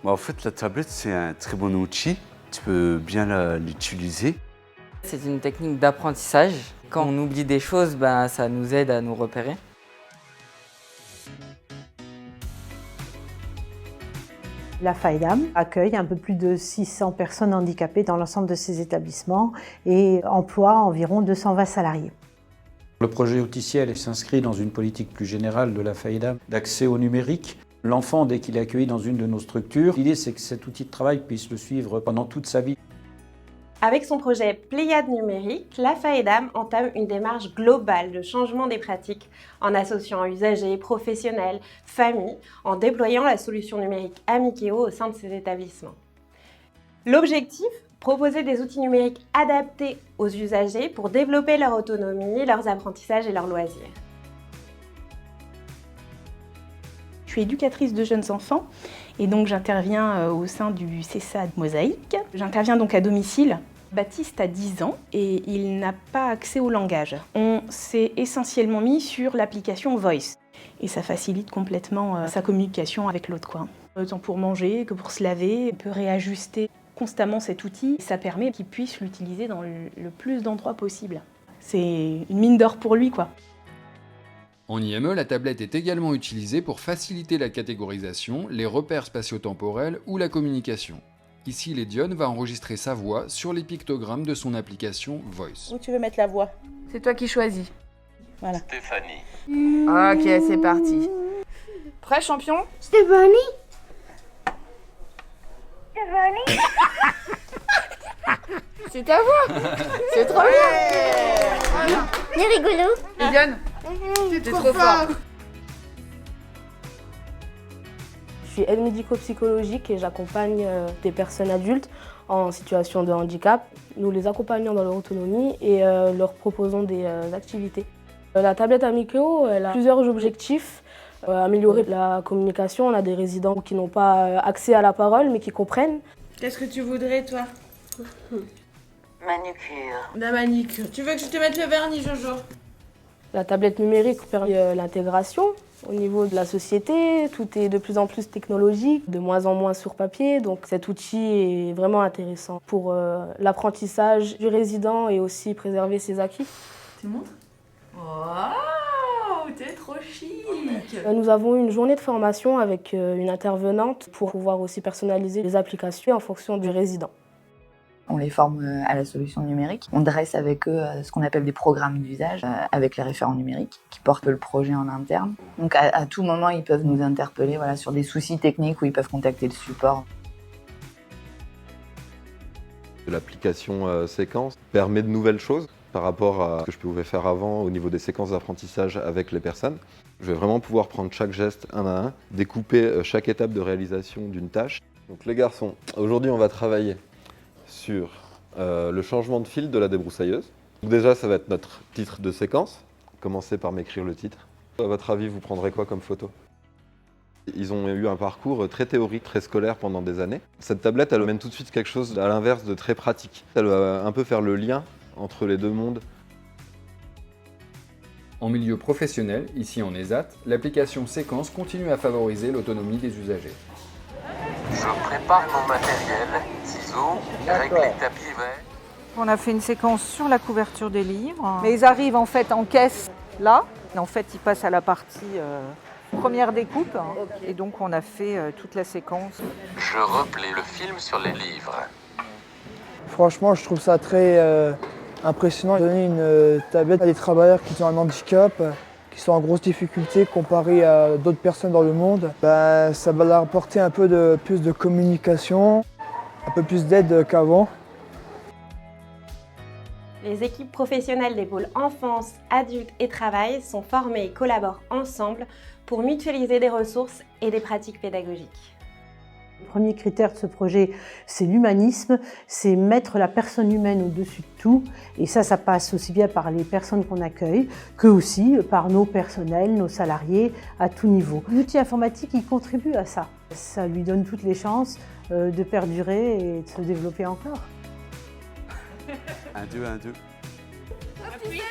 En fait, la tablette, c'est un très bon outil. Tu peux bien l'utiliser. C'est une technique d'apprentissage. Quand on oublie des choses, ça nous aide à nous repérer. La FAIDAM accueille un peu plus de 600 personnes handicapées dans l'ensemble de ses établissements et emploie environ 220 salariés. Le projet outiciel s'inscrit dans une politique plus générale de la FAIDAM d'accès au numérique. L'enfant, dès qu'il est accueilli dans une de nos structures, l'idée c'est que cet outil de travail puisse le suivre pendant toute sa vie. Avec son projet Pléiade numérique, la FAIDAM entame une démarche globale de changement des pratiques en associant usagers, professionnels, familles, en déployant la solution numérique Amikéo au sein de ses établissements. L'objectif, proposer des outils numériques adaptés aux usagers pour développer leur autonomie, leurs apprentissages et leurs loisirs. Je suis éducatrice de jeunes enfants et donc j'interviens au sein du CESA Mosaïque. J'interviens donc à domicile. Baptiste a 10 ans et il n'a pas accès au langage. On s'est essentiellement mis sur l'application Voice et ça facilite complètement sa communication avec l'autre, quoi. Autant pour manger que pour se laver, on peut réajuster constamment cet outil. Ça permet qu'il puisse l'utiliser dans le plus d'endroits possible. C'est une mine d'or pour lui, quoi. En IME, la tablette est également utilisée pour faciliter la catégorisation, les repères spatio-temporels ou la communication. Ici, Lédione va enregistrer sa voix sur les pictogrammes de son application Voice. Où tu veux mettre la voix? C'est toi qui choisis. Voilà. Stéphanie. Ok, c'est parti. Prêt, champion? Stéphanie. C'est ta voix. C'est trop bien. C'est rigolo. Lédione, t'es trop fort. Je suis aide médico-psychologique et j'accompagne des personnes adultes en situation de handicap. Nous les accompagnons dans leur autonomie et leur proposons des activités. La tablette Amikéo, elle a plusieurs objectifs. Améliorer la communication. On a des résidents qui n'ont pas accès à la parole mais qui comprennent. Qu'est-ce que tu voudrais, toi? Manucure. La manicure. Tu veux que je te mette le vernis, Jojo? La tablette numérique permet l'intégration au niveau de la société. Tout est de plus en plus technologique, de moins en moins sur papier. Donc cet outil est vraiment intéressant pour l'apprentissage du résident et aussi préserver ses acquis. Tu montres? Waouh, t'es trop chic! Nous avons une journée de formation avec une intervenante pour pouvoir aussi personnaliser les applications en fonction du résident. On les forme à la solution numérique. On dresse avec eux ce qu'on appelle des programmes d'usage avec les référents numériques qui portent le projet en interne. Donc à tout moment, ils peuvent nous interpeller sur des soucis techniques où ils peuvent contacter le support. L'application séquence permet de nouvelles choses par rapport à ce que je pouvais faire avant au niveau des séquences d'apprentissage avec les personnes. Je vais vraiment pouvoir prendre chaque geste un à un, découper chaque étape de réalisation d'une tâche. Donc les garçons, aujourd'hui on va travailler sur le changement de fil de la débroussailleuse. Donc déjà, ça va être notre titre de séquence. Commencez par m'écrire le titre. À votre avis, vous prendrez quoi comme photo? Ils ont eu un parcours très théorique, très scolaire pendant des années. Cette tablette, elle amène tout de suite quelque chose à l'inverse de très pratique. Elle va un peu faire le lien entre les deux mondes. En milieu professionnel, ici en ESAT, l'application Séquence continue à favoriser l'autonomie des usagers. Je prépare mon matériel, ciseaux, règle les tapis verts. On a fait une séquence sur la couverture des livres. Mais ils arrivent en fait en caisse là. En fait, ils passent à la partie première découpe. Et donc on a fait toute la séquence. Je replais le film sur les livres. Franchement, je trouve ça très impressionnant de donner une tablette à des travailleurs qui ont un handicap, qui sont en grosse difficulté comparé à d'autres personnes dans le monde. Ça va leur apporter un peu plus de communication, un peu plus d'aide qu'avant. Les équipes professionnelles des pôles enfance, adultes et travail sont formées et collaborent ensemble pour mutualiser des ressources et des pratiques pédagogiques. Le premier critère de ce projet, c'est l'humanisme, c'est mettre la personne humaine au-dessus de tout. Et ça passe aussi bien par les personnes qu'on accueille, que aussi par nos personnels, nos salariés, à tout niveau. L'outil informatique, il contribue à ça. Ça lui donne toutes les chances de perdurer et de se développer encore. 1, 2, 1, 2. Appuie.